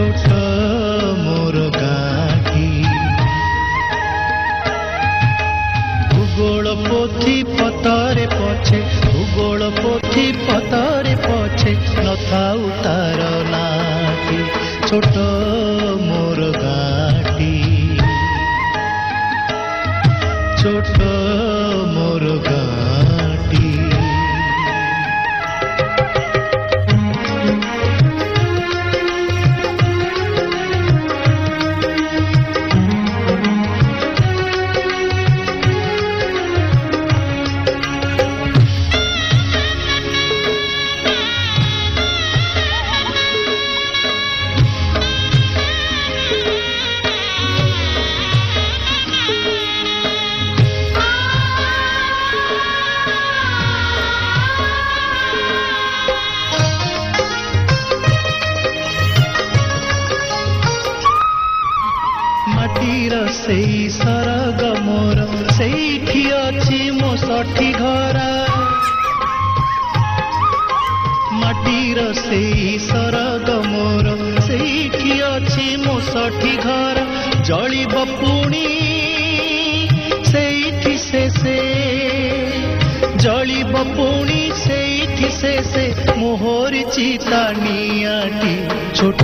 छोट मोर गाँटी भूगोल पोथी पतरे पछे भूगोल पोथी पतरे पछे नथाउ तार नाटी छोट मोर गाँटी छोट मोर गाँटी माटीर सेई सरग मोर सेठी अछि मो सठी घर माटीर सेई सरग मोर सेठी अछि मो सठी घर जलिब पुणी सेठी से जलिब पुणी सेठी से मोहर चिता नियाटी छोट